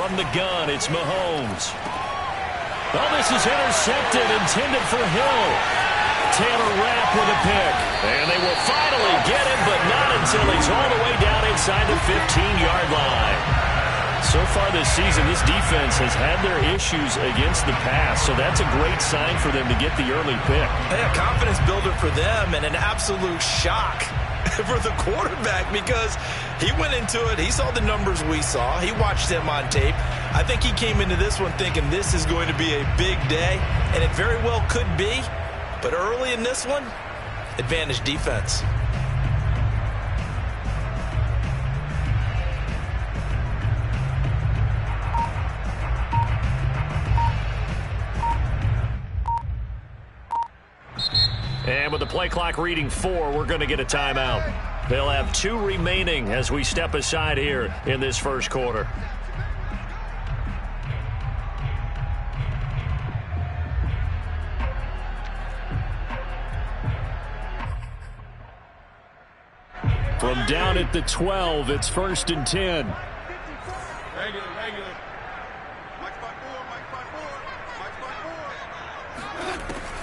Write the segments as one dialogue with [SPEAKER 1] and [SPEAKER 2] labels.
[SPEAKER 1] From the gun, it's Mahomes. Oh, this is intercepted, intended for Hill. Taylor Rapp with a pick. And they will finally get him, but not until he's all the way down inside the 15-yard line. So far this season, this defense has had their issues against the pass, so that's a great sign for them to get the early pick.
[SPEAKER 2] Yeah, confidence builder for them and an absolute shock for the quarterback because he went into it. He saw the numbers we saw. He watched them on tape. I think he came into this one thinking this is going to be a big day, and it very well could be. But early in this one, advantage defense.
[SPEAKER 1] And with the play clock reading 4, we're going to get a timeout. They'll have 2 remaining as we step aside here in this first quarter. From down at the 12, it's 1st and 10.
[SPEAKER 3] Regular.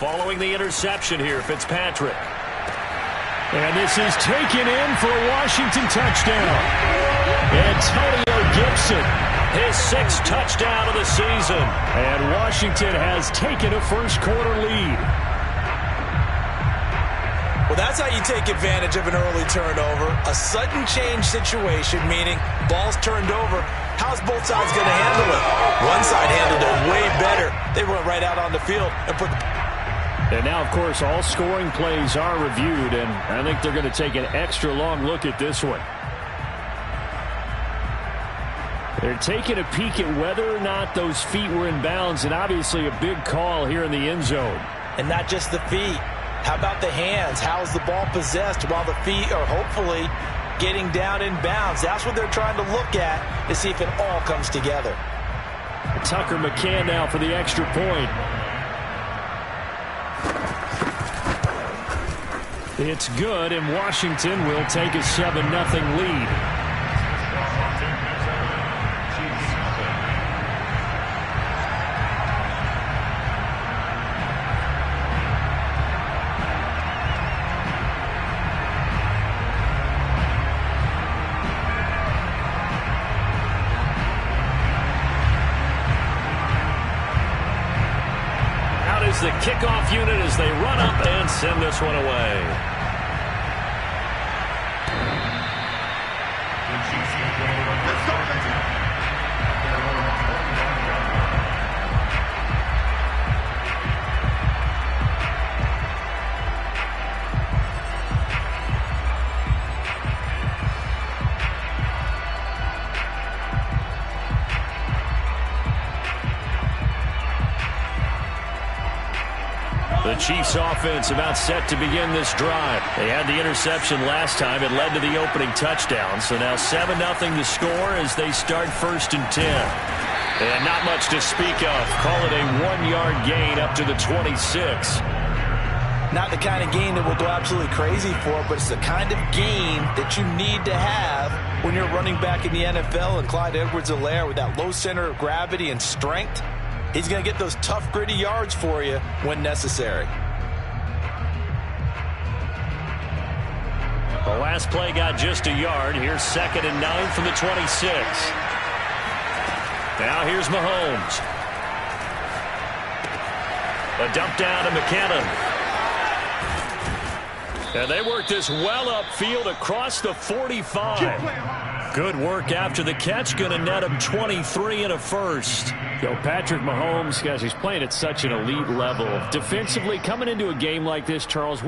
[SPEAKER 1] Following the interception here, Fitzpatrick. And this is taken in for a Washington touchdown. Antonio Gibson, his 6th touchdown of the season. And Washington has taken a first-quarter lead.
[SPEAKER 2] Well, that's how you take advantage of an early turnover. A sudden change situation, meaning ball's turned over. How's both sides going to handle it? One side handled it way better. They went right out on the field and put the...
[SPEAKER 1] And now, of course, all scoring plays are reviewed, and I think they're going to take an extra long look at this one. They're taking a peek at whether or not those feet were in bounds, and obviously a big call here in the end zone.
[SPEAKER 2] And not just the feet. How about the hands? How's the ball possessed while the feet are hopefully getting down in bounds? That's what they're trying to look at to see if it all comes together.
[SPEAKER 1] Tucker McCann now for the extra point. It's good, and Washington will take a 7-0 lead. The kickoff unit as they run up and send this one away. The Chiefs offense about set to begin this drive. They had the interception last time. It led to the opening touchdown. So now 7-0 the score as they start 1st and 10. And not much to speak of. Call it a 1-yard gain up to the 26.
[SPEAKER 2] Not the kind of gain that will go absolutely crazy for, but it's the kind of gain that you need to have when you're running back in the NFL. And Clyde Edwards-Helaire with that low center of gravity and strength, he's going to get those tough, gritty yards for you when necessary.
[SPEAKER 1] The last play got just a yard. Here's 2nd and 9 from the 26. Now here's Mahomes. A dump down to McKinnon. And they work this well upfield across the 45. Good work after the catch. Going to net him 23 and a first. Patrick Mahomes, guys, he's playing at such an elite level. Defensively, coming into a game like this, Charles,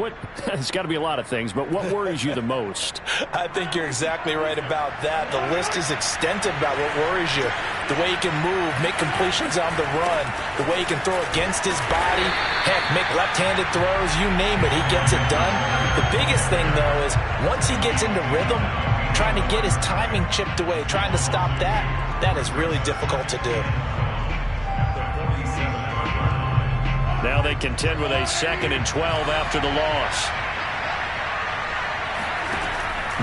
[SPEAKER 1] it's got to be a lot of things, but what worries you the most?
[SPEAKER 2] I think you're exactly right about that. The list is extensive about what worries you. The way he can move, make completions on the run, the way he can throw against his body, heck, make left-handed throws, you name it, he gets it done. The biggest thing, though, is once he gets into rhythm, trying to get his timing chipped away, trying to stop that is really difficult to do.
[SPEAKER 1] Now they contend with a 2nd and 12 after the loss.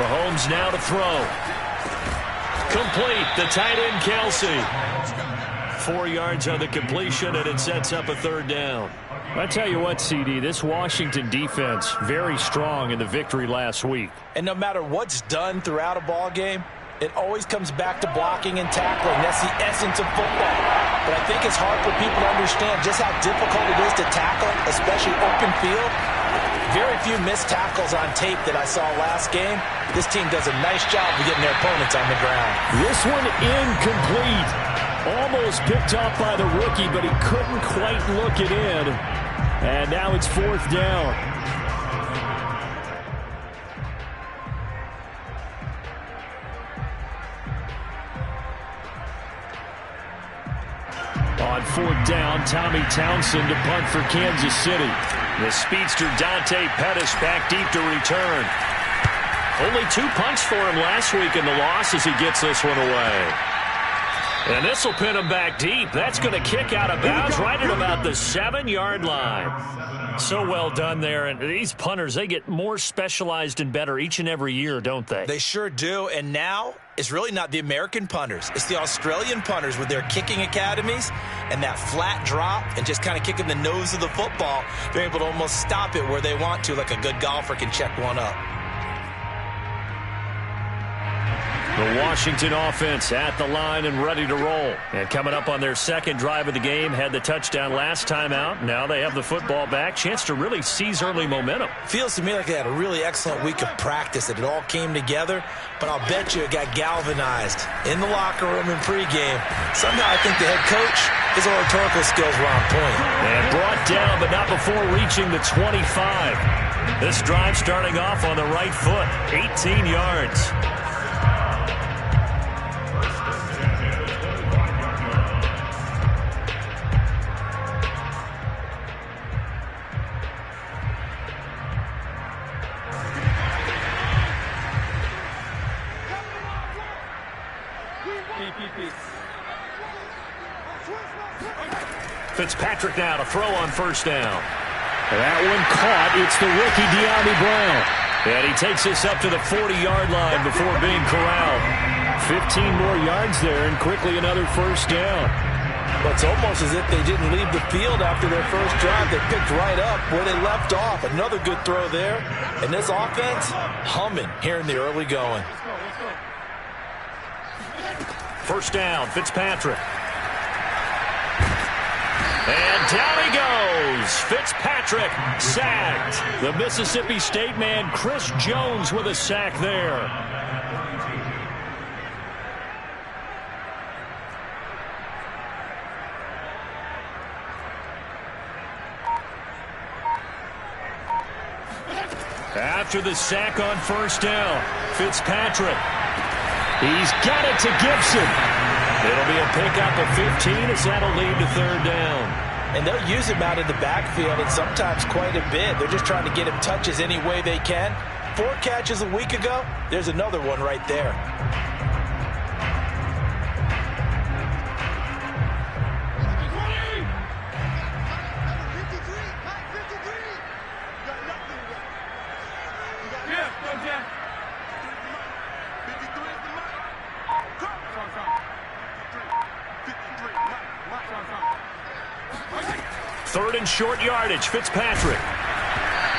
[SPEAKER 1] Mahomes now to throw. Complete. The tight end, Kelsey. 4 yards on the completion, and it sets up a third down.
[SPEAKER 4] I tell you what, CD, this Washington defense, very strong in the victory last week.
[SPEAKER 2] And no matter what's done throughout a ball game, it always comes back to blocking and tackling. That's the essence of football. But I think it's hard for people to understand just how difficult it is to tackle, especially open field. Very few missed tackles on tape that I saw last game. This team does a nice job of getting their opponents on the ground.
[SPEAKER 4] This one incomplete. Almost picked off by the rookie, but he couldn't quite look it in. And now it's fourth down. On fourth down, Tommy Townsend to punt for Kansas City.
[SPEAKER 1] The speedster Dante Pettis back deep to return. Only 2 punts for him last week in the loss as he gets this one away. And this will pin him back deep. That's going to kick out of bounds right at about the 7-yard line. So well done there. And these punters, they get more specialized and better each and every year, don't they?
[SPEAKER 2] They sure do. And now it's really not the American punters. It's the Australian punters with their kicking academies and that flat drop and just kind of kicking the nose of the football. They're able to almost stop it where they want to, like a good golfer can check one up.
[SPEAKER 1] The Washington offense at the line and ready to roll. And coming up on their second drive of the game, had the touchdown last time out. Now they have the football back. Chance to really seize early momentum.
[SPEAKER 2] Feels to me like they had a really excellent week of practice. It all came together, but I'll bet you it got galvanized in the locker room in pregame. Somehow I think the head coach, his oratorical skills were on point.
[SPEAKER 1] And brought down, but not before reaching the 25. This drive starting off on the right foot, 18 yards. Fitzpatrick now to throw on first down.
[SPEAKER 4] That one caught. It's the rookie De'Ami Brown.
[SPEAKER 1] And he takes this up to the 40-yard line before being corralled.
[SPEAKER 4] 15 more yards there and quickly another first down.
[SPEAKER 2] But it's almost as if they didn't leave the field after their first drive. They picked right up where they left off. Another good throw there. And this offense humming here in the early going.
[SPEAKER 1] First down, Fitzpatrick. And down he goes. Fitzpatrick sacked. The Mississippi State man, Chris Jones, with a sack there. After the sack on first down, Fitzpatrick. He's got it to Gibson. It'll be a pickup of 15 as that'll lead to third down.
[SPEAKER 2] And they'll use him out of the backfield and sometimes quite a bit. They're just trying to get him touches any way they can. 4 catches a week ago. There's another one right there.
[SPEAKER 1] Third and short yardage, Fitzpatrick.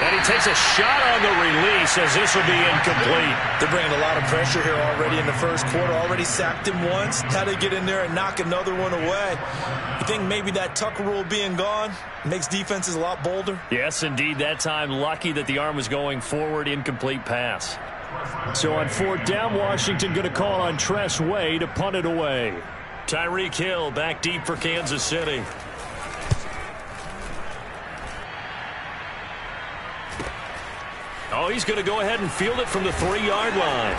[SPEAKER 1] And he takes a shot on the release as this will be incomplete.
[SPEAKER 2] They're bringing a lot of pressure here already in the first quarter. Already sacked him once. How to get in there and knock another one away. You think maybe that Tucker rule being gone makes defenses a lot bolder?
[SPEAKER 1] Yes, indeed. That time, lucky that the arm was going forward. Incomplete pass.
[SPEAKER 4] So on fourth down, Washington going to call on Tress Way to punt it away.
[SPEAKER 1] Tyreek Hill back deep for Kansas City. Oh, he's going to go ahead and field it from the 3-yard line.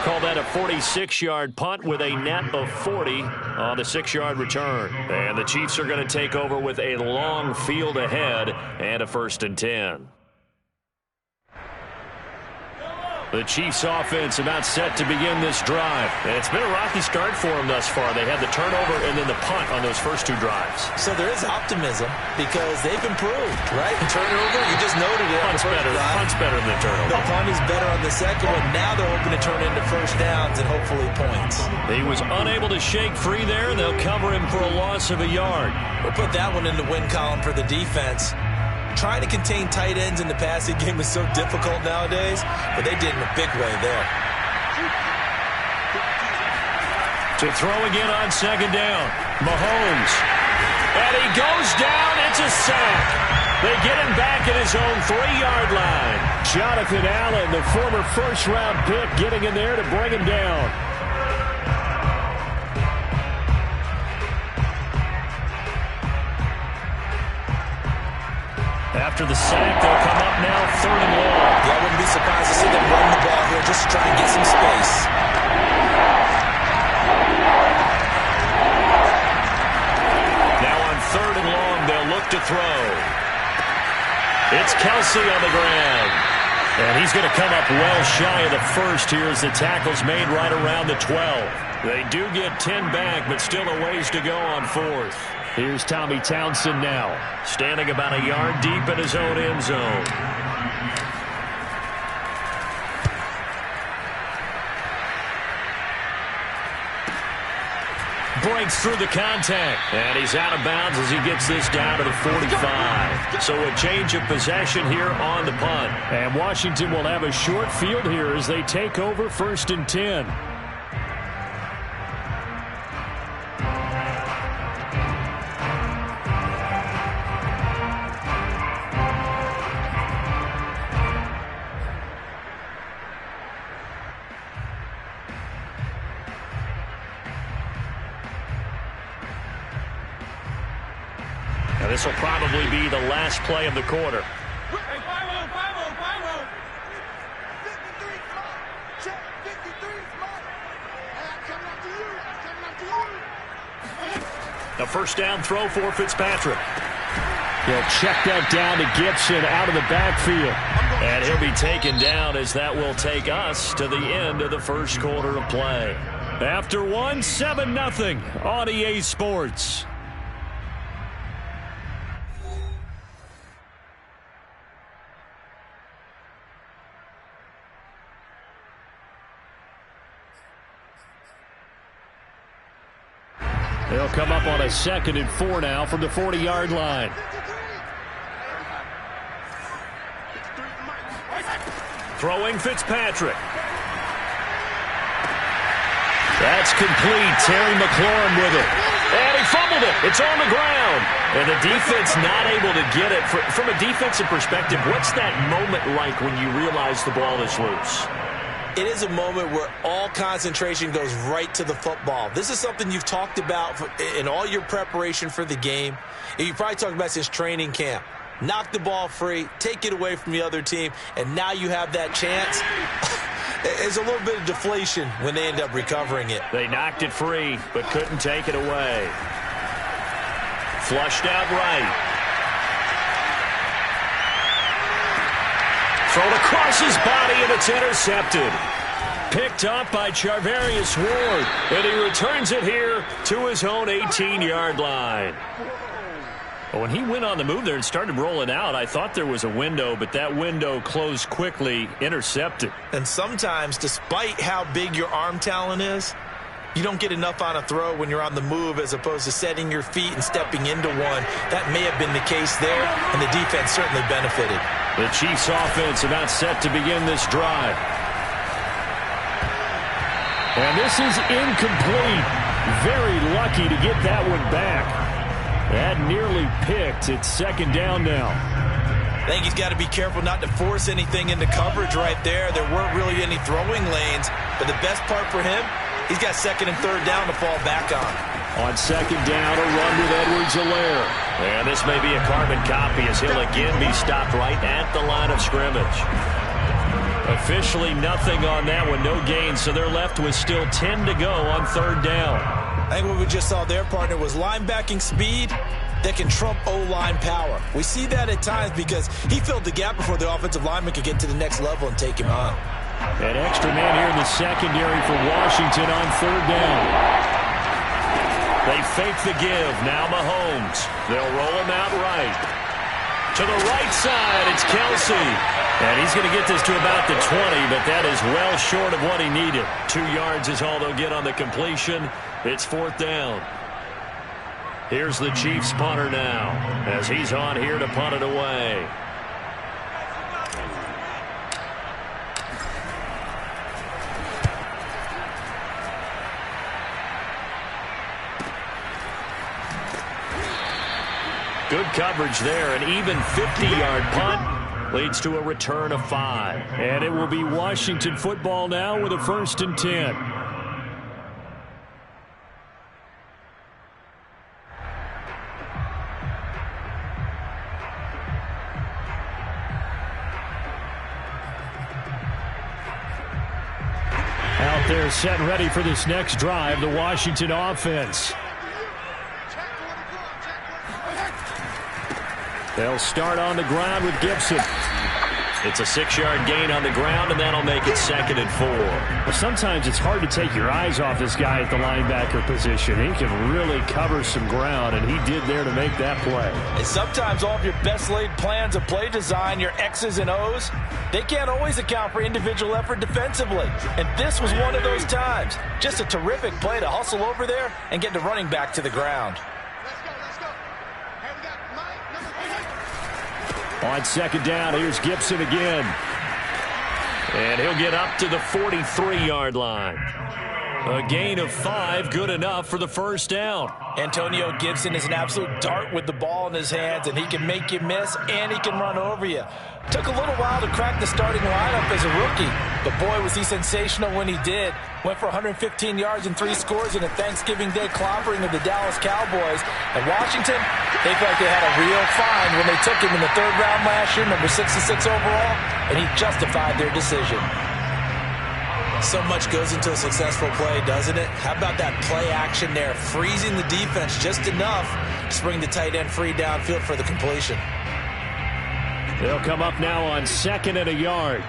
[SPEAKER 1] Call that a 46-yard punt with a net of 40 on the 6-yard return. And the Chiefs are going to take over with a long field ahead and a 1st and 10.
[SPEAKER 4] The Chiefs offense about set to begin this drive.
[SPEAKER 1] And it's been a rocky start for them thus far. They had the turnover and then the punt on those first two drives.
[SPEAKER 2] So there is optimism because they've improved, right? Turnover, you just noted it.
[SPEAKER 1] Punt's better than the turnover.
[SPEAKER 2] The punt is better on the second one. Now they're hoping to turn into first downs and hopefully points.
[SPEAKER 4] He was unable to shake free there. They'll cover him for a loss of a yard.
[SPEAKER 2] We'll put that one in the win column for the defense. Trying to contain tight ends in the passing game is so difficult nowadays, but they did in a big way there.
[SPEAKER 4] To throw again on second down, Mahomes. And he goes down. It's a sack. They get him back at his own 3-yard line. Jonathan Allen, the former first-round pick, getting in there to bring him down. After the sack, they'll come up now 3rd and long.
[SPEAKER 2] Yeah, I wouldn't be surprised to see them run the ball here just to try and get some space.
[SPEAKER 4] Now on 3rd and long, they'll look to throw. It's Kelsey on the ground. And he's going to come up well shy of the first here as the tackle's made right around the 12. They do get 10 back, but still a ways to go on 4th. Here's Tommy Townsend now, standing about a yard deep in his own end zone. Breaks through the contact, and he's out of bounds as he gets this down to the 45. So a change of possession here on the punt. And Washington will have a short field here as they take over 1st and 10. Now this will probably be the last play of the quarter.
[SPEAKER 3] Hey, 5-0, 5-0. 53 smart. Check, 53 smart. Hey, I'm coming after you.
[SPEAKER 4] The first down throw for Fitzpatrick. He'll check that down to Gibson out of the backfield. And he'll be taken down as that will take us to the end of the first quarter of play. After one, 7-0 on EA Sports. They'll come up on a 2nd and 4 now from the 40-yard line. Throwing Fitzpatrick. That's complete. Terry McLaurin with it. And he fumbled it. It's on the ground. And the defense not able to get it. From a defensive perspective, what's that moment like when you realize the ball is loose?
[SPEAKER 2] It is a moment where all concentration goes right to the football. This is something you've talked about in all your preparation for the game. And you probably talked about since training camp. Knock the ball free, take it away from the other team, and now you have that chance. There's a little bit of deflation when they end up recovering it.
[SPEAKER 4] They knocked it free, but couldn't take it away. Flushed out right. Thrown across his body, and it's intercepted. Picked up by Charvarius Ward, and he returns it here to his own 18-yard line. When he went on the move there and started rolling out, I thought there was a window, but that window closed quickly, intercepted.
[SPEAKER 2] And sometimes, despite how big your arm talent is, you don't get enough on a throw when you're on the move as opposed to setting your feet and stepping into one. That may have been the case there, and the defense certainly benefited.
[SPEAKER 4] The Chiefs offense about set to begin this drive. And this is incomplete. Very lucky to get that one back. That nearly picked. It's 2nd down now.
[SPEAKER 2] I think he's got to be careful not to force anything into coverage right there. There weren't really any throwing lanes, but the best part for him, he's got 2nd and 3rd down to fall back on.
[SPEAKER 4] On 2nd down, a run with Edwards-Helaire. And this may be a carbon copy as he'll again be stopped right at the line of scrimmage. Officially nothing on that one, no gain, so they're left with still 10 to go on 3rd down.
[SPEAKER 2] I think what we just saw there, partner, was linebacking speed that can trump O-line power. We see that at times because he filled the gap before the offensive lineman could get to the next level and take him on.
[SPEAKER 4] An extra man here in the secondary for Washington on third down. They fake the give. Now Mahomes. They'll roll him out right. To the right side, it's Kelsey. And he's going to get this to about the 20, but that is well short of what he needed. 2 yards is all they'll get on the completion. It's fourth down. Here's the Chiefs punter now as he's on here to punt it away. Good coverage there. An even 50-yard punt leads to a return of 5. And it will be Washington football now with a 1st and 10. Out there set and ready for this next drive, the Washington offense. They'll start on the ground with Gibson. It's a 6-yard gain on the ground, and that'll make it 2nd and 4. Well, sometimes it's hard to take your eyes off this guy at the linebacker position. He can really cover some ground, and he did there to make that play.
[SPEAKER 2] And sometimes all of your best laid plans of play design, your X's and O's, they can't always account for individual effort defensively. And this was one of those times. Just a terrific play to hustle over there and get the running back to the ground.
[SPEAKER 4] On 2nd down, here's Gibson again. And he'll get up to the 43-yard line. A gain of 5, good enough for the 1st down.
[SPEAKER 2] Antonio Gibson is an absolute dart with the ball in his hands, and he can make you miss, and he can run over you. Took a little while to crack the starting lineup as a rookie, but boy, was he sensational when he did. Went for 115 yards and 3 scores in a Thanksgiving Day clobbering of the Dallas Cowboys. And Washington, they felt like they had a real find when they took him in the 3rd round last year, number 66 overall, and he justified their decision. So much goes into a successful play, doesn't it? How about that play action there, freezing the defense just enough to bring the tight end free downfield for the completion.
[SPEAKER 4] They'll come up now on 2nd and a yard.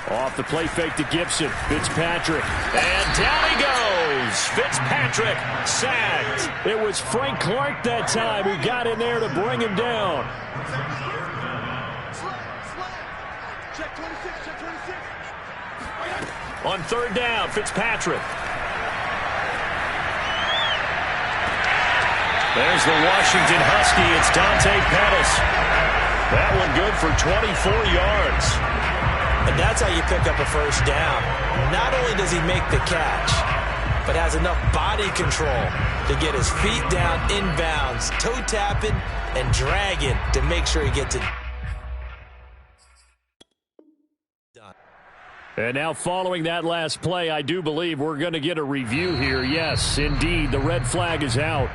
[SPEAKER 4] Off the play fake to Gibson. Fitzpatrick. And down he goes. Fitzpatrick sacked. It was Frank Clark that time who got in there to bring him down. On 3rd down, Fitzpatrick. There's the Washington Husky. It's Dante Pettis. That one good for 24 yards.
[SPEAKER 2] And that's how you pick up a 1st down. Not only does he make the catch, but has enough body control to get his feet down inbounds, toe tapping and dragging to make sure he gets it done.
[SPEAKER 4] And now following that last play, I do believe we're going to get a review here. Yes, indeed, the red flag is out.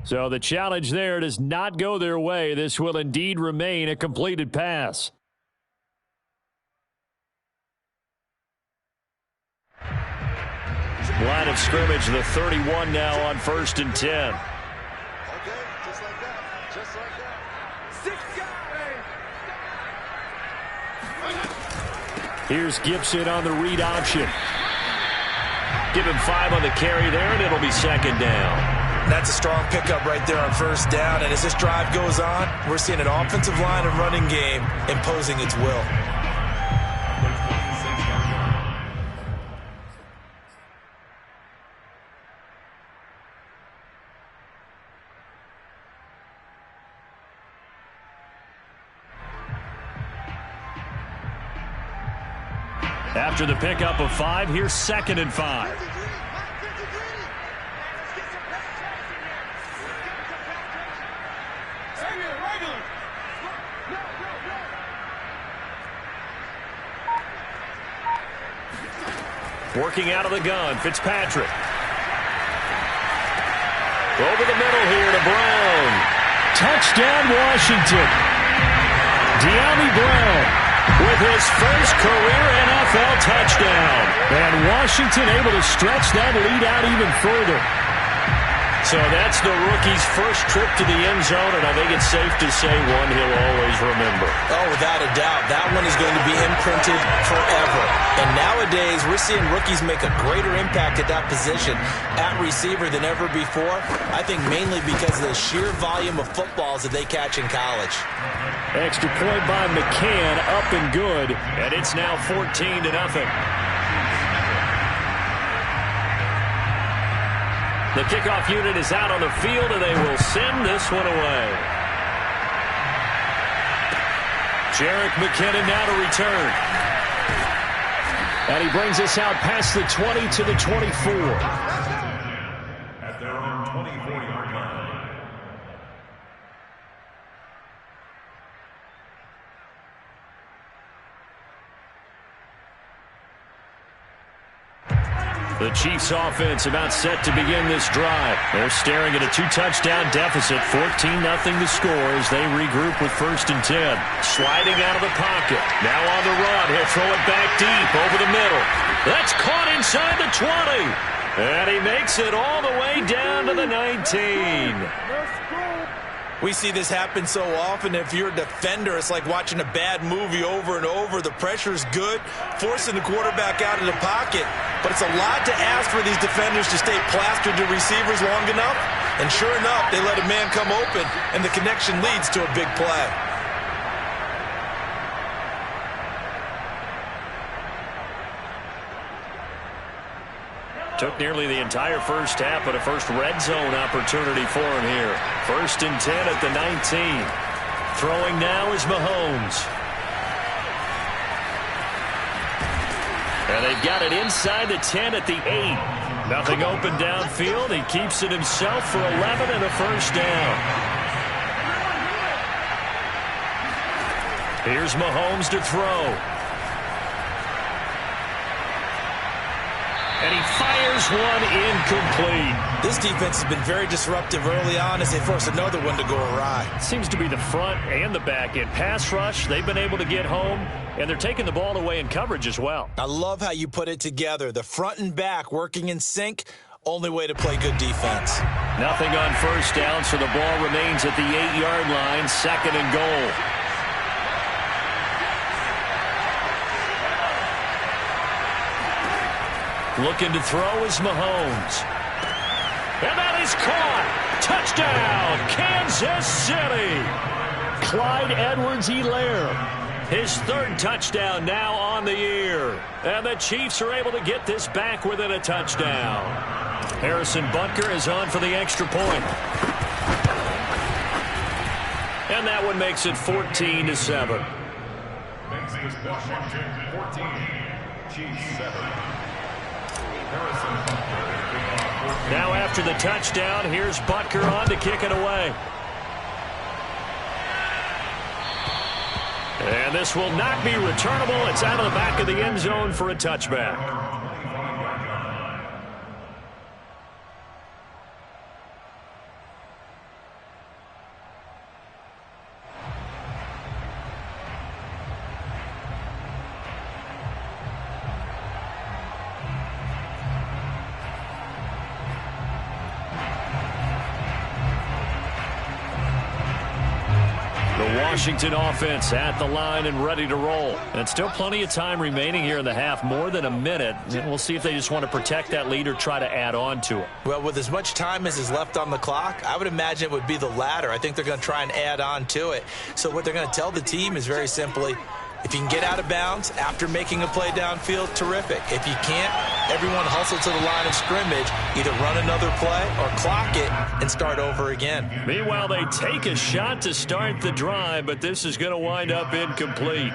[SPEAKER 4] So the challenge there does not go their way. This will indeed remain a completed pass. Line of scrimmage, the 31 now on 1st and 10.
[SPEAKER 3] Okay, just like that. Just like that.
[SPEAKER 4] Here's Gibson on the read option. Give him 5 on the carry there, and it'll be 2nd down.
[SPEAKER 2] That's a strong pickup right there on 1st down. And as this drive goes on, we're seeing an offensive line and running game imposing its will.
[SPEAKER 4] After the pickup of 5, here's 2nd and 5. Working out of the gun, Fitzpatrick. Over the middle here to Brown. Touchdown, Washington. De'Ami Brown with
[SPEAKER 1] with his first career NFL touchdown. And Washington able to stretch that lead out even further. So that's the rookie's first trip to the end zone, and I think it's safe to say one he'll always remember.
[SPEAKER 2] Oh, without a doubt. That one is going to be imprinted forever. And nowadays, we're seeing rookies make a greater impact at that position at receiver than ever before. I think mainly because of the sheer volume of footballs that they catch in college.
[SPEAKER 1] Extra point by McCann, up and good, and it's now 14-0. The kickoff unit is out on the field, and they will send this one away. Jerick McKinnon now to return. And he brings us out past the 20 to the 24.
[SPEAKER 5] At their own 24-yard line.
[SPEAKER 1] The Chiefs offense about set to begin this drive. They're staring at a 2-touchdown deficit, 14-0 the score as they regroup with 1st and 10. Sliding out of the pocket. Now on the run. He'll throw it back deep over the middle. That's caught inside the 20. And he makes it all the way down to the 19.
[SPEAKER 2] We see this happen so often. If you're a defender, it's like watching a bad movie over and over. The pressure's good, forcing the quarterback out of the pocket. But it's a lot to ask for these defenders to stay plastered to receivers long enough. And sure enough, they let a man come open, and the connection leads to a big play.
[SPEAKER 1] Took nearly the entire first half, but a first red zone opportunity for him here. 1st and 10 at the 19. Throwing now is Mahomes. And they've got it inside the 10 at the 8. Nothing open downfield. He keeps it himself for 11 and a first down. Here's Mahomes to throw. And he fires one incomplete.
[SPEAKER 2] This defense has been very disruptive early on as they force another one to go awry.
[SPEAKER 1] Seems to be the front and the back end. Pass rush, they've been able to get home, and they're taking the ball away in coverage as well.
[SPEAKER 2] I love how you put it together. The front and back working in sync, only way to play good defense.
[SPEAKER 1] Nothing on first down, so the ball remains at the 8-yard line, 2nd and goal. Looking to throw is Mahomes. And that is caught. Touchdown, Kansas City. Clyde Edwards-Helaire. His 3rd touchdown now on the year. And the Chiefs are able to get this back within a touchdown. Harrison Butker is on for the extra point. And that one makes it 14-7.
[SPEAKER 5] Makes it Washington 14, Chiefs 7.
[SPEAKER 1] Now after the touchdown, here's Butker on to kick it away. And this will not be returnable. It's out of the back of the end zone for a touchback. Washington offense at the line and ready to roll. And still plenty of time remaining here in the half, more than a minute. And we'll see if they just want to protect that lead or try to add on to it.
[SPEAKER 2] Well, with as much time as is left on the clock, I would imagine it would be the latter. I think they're going to try and add on to it. So what they're going to tell the team is very simply, if you can get out of bounds after making a play downfield, terrific. If you can't, everyone hustle to the line of scrimmage, either run another play or clock it and start over again.
[SPEAKER 1] Meanwhile, they take a shot to start the drive, but this is going to wind up incomplete.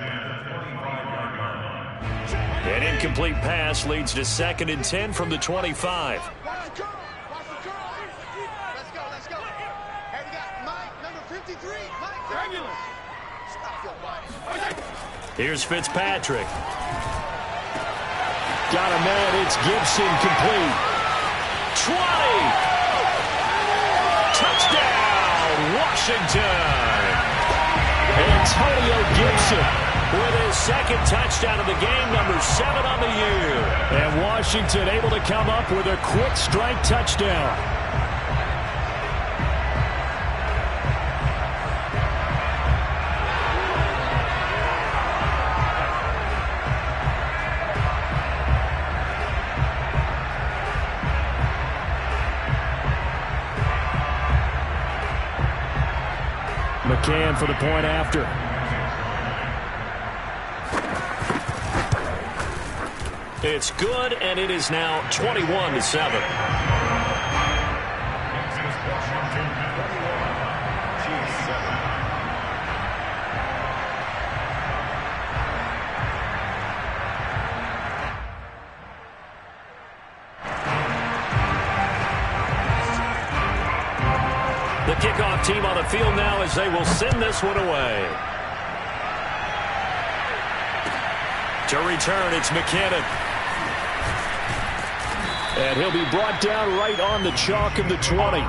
[SPEAKER 1] An incomplete pass leads to 2nd and 10 from the 25.
[SPEAKER 3] Let's go. Hey, we got Mike, number 53. Mike, regular. Stop your body.
[SPEAKER 1] Here's Fitzpatrick. Got a man. It's Gibson complete. 20. Touchdown, Washington. Antonio Gibson completion with his second touchdown of the game, number 7 on the year. And Washington able to come up with a quick strike touchdown. McCann for the point after. It's good, and it is now 21-7. The kickoff team on the field now as they will send this one away. To return, it's McKinnon. And he'll be brought down right on the chalk of the 20.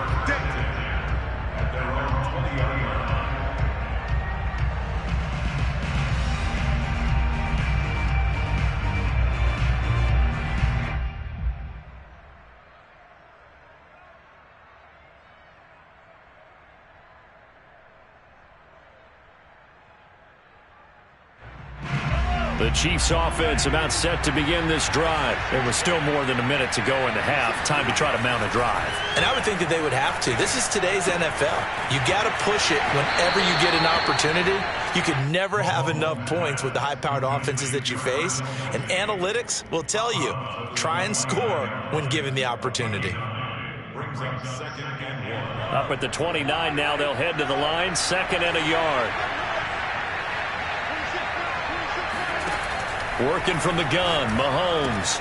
[SPEAKER 1] The Chiefs offense about set to begin this drive. There was still more than a minute to go in the half. Time to try to mount a drive.
[SPEAKER 2] And I would think that they would have to. This is today's NFL. You got to push it whenever you get an opportunity. You can never have enough points with the high-powered offenses that you face. And analytics will tell you, try and score when given the opportunity.
[SPEAKER 5] Brings up 2nd and 1.
[SPEAKER 1] Up at the 29 now, they'll head to the line. 2nd and a yard. Working from the gun, Mahomes.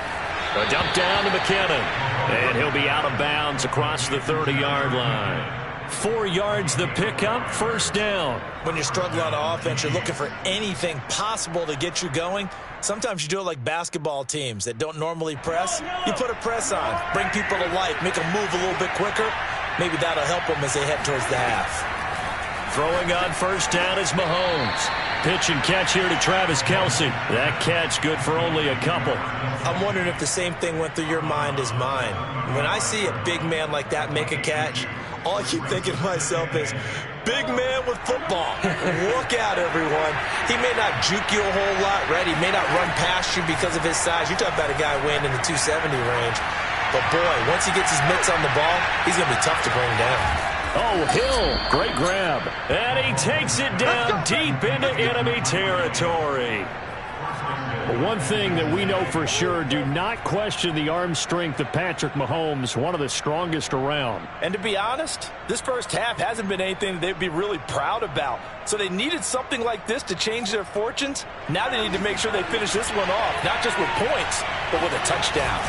[SPEAKER 1] A dump down to McKinnon. And he'll be out of bounds across the 30-yard line. 4 yards the pickup, first down.
[SPEAKER 2] When you're struggling on offense, you're looking for anything possible to get you going. Sometimes you do it like basketball teams that don't normally press. You put a press on, bring people to life, make them move a little bit quicker. Maybe that'll help them as they head towards the half.
[SPEAKER 1] Throwing on first down is Mahomes. Pitch and catch here to Travis Kelce. That catch good for only a couple.
[SPEAKER 2] I'm wondering if the same thing went through your mind as mine. When I see a big man like that make a catch, all I keep thinking to myself is, big man with football. Look out, everyone. He may not juke you a whole lot, right? He may not run past you because of his size. You're talking about a guy weighing in the 270 range. But, boy, once he gets his mitts on the ball, he's going to be tough to bring down.
[SPEAKER 1] Oh, Hill, great grab. And he takes it down deep into enemy territory. One thing that we know for sure, do not question the arm strength of Patrick Mahomes, one of the strongest around.
[SPEAKER 2] And to be honest, this first half hasn't been anything they'd be really proud about. So they needed something like this to change their fortunes. Now they need to make sure they finish this one off, not just with points, but with a touchdown.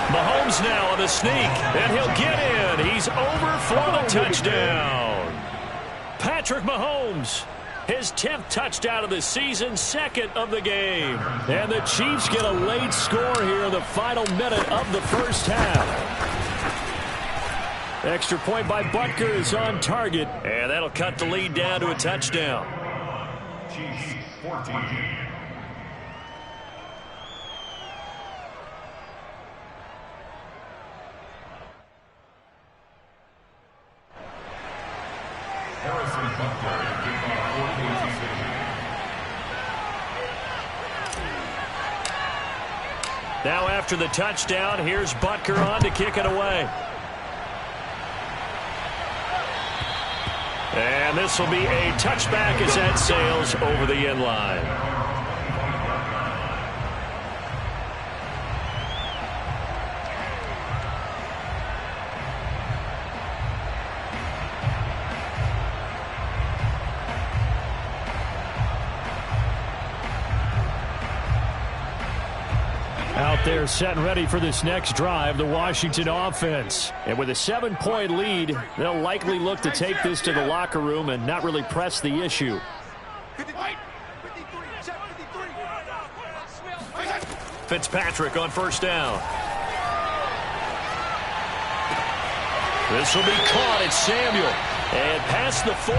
[SPEAKER 1] Mahomes now on the sneak, and he'll get in. He's over for the touchdown. Patrick Mahomes, his 10th touchdown of the season, 2nd of the game. And the Chiefs get a late score here in the final minute of the first half. Extra point by Butker is on target, and that'll cut the lead down to a touchdown.
[SPEAKER 5] Chiefs 14.
[SPEAKER 1] Now after the touchdown, here's Butker on to kick it away. And this will be a touchback as that sails over the end line. Out there set and ready for this next drive, the Washington offense. And with a 7-point lead, they'll likely look to take this to the locker room and not really press the issue. Fitzpatrick on first down. This will be caught. It's Samuel. And past the 40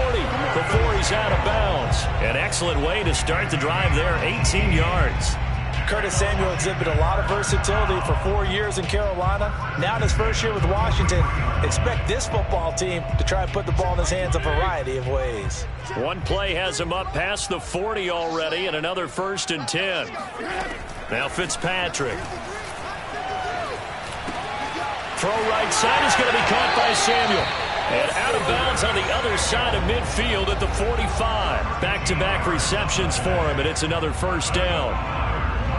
[SPEAKER 1] before he's out of bounds. An excellent way to start the drive there, 18 yards.
[SPEAKER 2] Curtis Samuel exhibited a lot of versatility for 4 years in Carolina. Now in his first year with Washington, expect this football team to try and put the ball in his hands a variety of ways.
[SPEAKER 1] One play has him up past the 40 already, and another 1st and 10. Now Fitzpatrick. Throw right side is going to be caught by Samuel. And out of bounds on the other side of midfield at the 45. Back-to-back receptions for him, and it's another 1st down.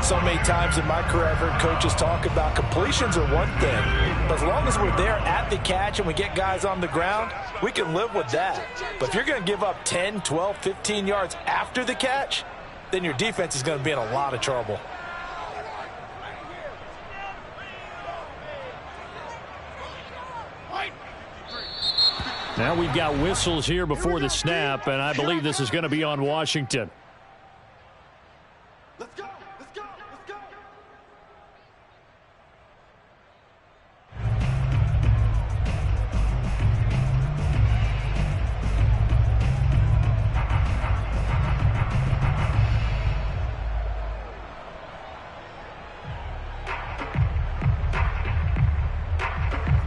[SPEAKER 2] So many times in my career I've heard coaches talk about completions are one thing. But as long as we're there at the catch and we get guys on the ground, we can live with that. But if you're going to give up 10, 12, 15 yards after the catch, then your defense is going to be in a lot of trouble.
[SPEAKER 1] Now we've got whistles here before the snap, and I believe this is going to be on Washington.
[SPEAKER 3] Let's go. Let's go. Let's go.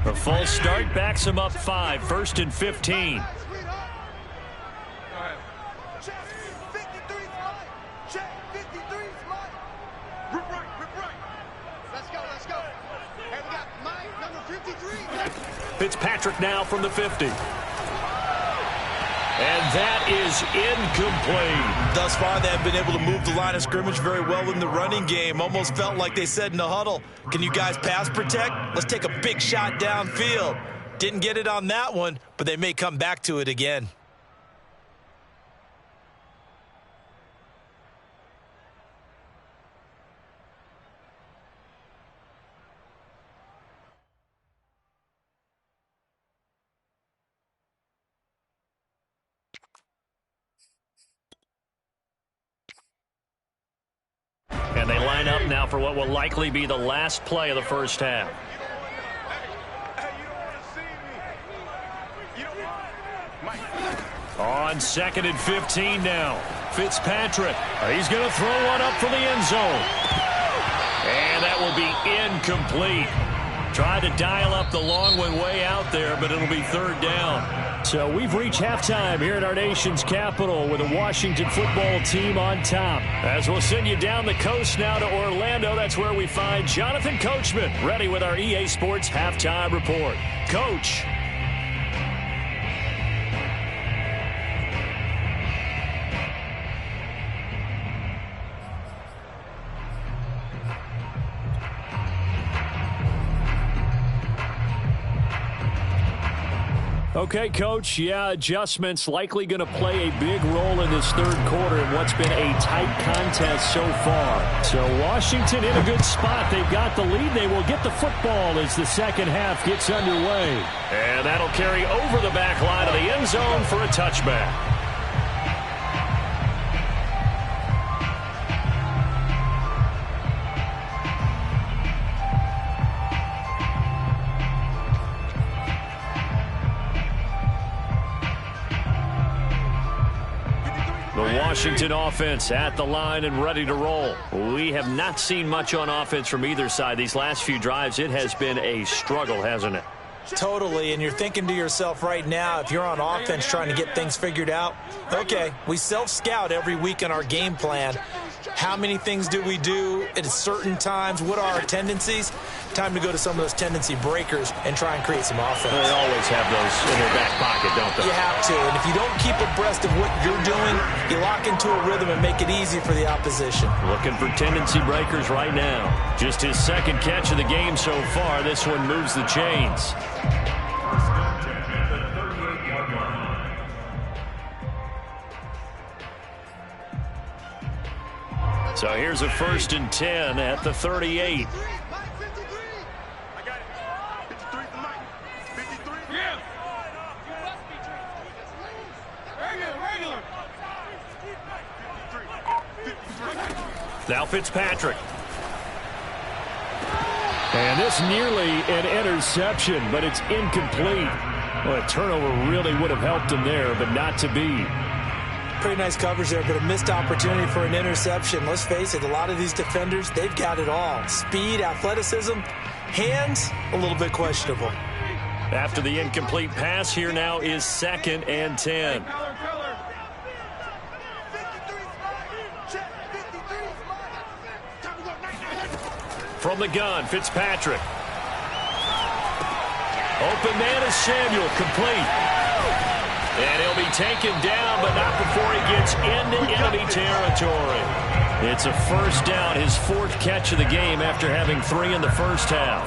[SPEAKER 1] A false start backs him up 5, 1st and 15.
[SPEAKER 3] Check 53's mine. Check 53's mine. Rip right. Let's go. Hey, we got mine, number 53.
[SPEAKER 1] Fitzpatrick now from the 50. And that is incomplete.
[SPEAKER 2] Thus far, they have been able to move the line of scrimmage very well in the running game. Almost felt like they said in the huddle, can you guys pass protect? Let's take a big shot downfield. Didn't get it on that one, but they may come back to it again.
[SPEAKER 1] And they line up now for what will likely be the last play of the 1st half. On 2nd and 15 now. Fitzpatrick. He's going to throw one up for the end zone. And that will be incomplete. Tried to dial up the long one way out there, but it'll be 3rd down. So we've reached halftime here in our nation's capital with the Washington football team on top. As we'll send you down the coast now to Orlando, that's where we find Jonathan Coachman ready with our EA Sports halftime report. Coach. Okay, Coach, yeah, adjustments likely going to play a big role in this 3rd quarter in what's been a tight contest so far. So Washington in a good spot. They've got the lead. They will get the football as the 2nd half gets underway. And that'll carry over the back line of the end zone for a touchback. Washington offense at the line and ready to roll. We have not seen much on offense from either side. These last few drives, it has been a struggle, hasn't it?
[SPEAKER 2] Totally, and you're thinking to yourself right now, if you're on offense trying to get things figured out, okay, we self-scout every week in our game plan. How many things do we do at certain times? What are our tendencies? Time to go to some of those tendency breakers and try and create some offense.
[SPEAKER 1] They always have those in their back pocket, don't they?
[SPEAKER 2] You have to, and if you don't keep abreast of what you're doing, you lock into a rhythm and make it easy for the opposition.
[SPEAKER 1] Looking for tendency breakers right now. Just his 2nd catch of the game so far. This one moves the chains. So here's a 1st and 10 at the 38.
[SPEAKER 3] I got it. 53 for Mike. 53. Yeah. Regular. 53.
[SPEAKER 1] Now Fitzpatrick. And this nearly an interception, but it's incomplete. Well, a turnover really would have helped him there, but not to be.
[SPEAKER 2] Pretty nice coverage there, but a missed opportunity for an interception. Let's face it, a lot of these defenders, they've got it all. Speed, athleticism, hands, a little bit questionable.
[SPEAKER 4] After the incomplete pass, here now is 2nd and 10. From the gun, Fitzpatrick. Open man is Samuel, complete. And he'll be taken down, but not before he gets into enemy territory. It's a first down, his 4th catch of the game after having 3 in the first half.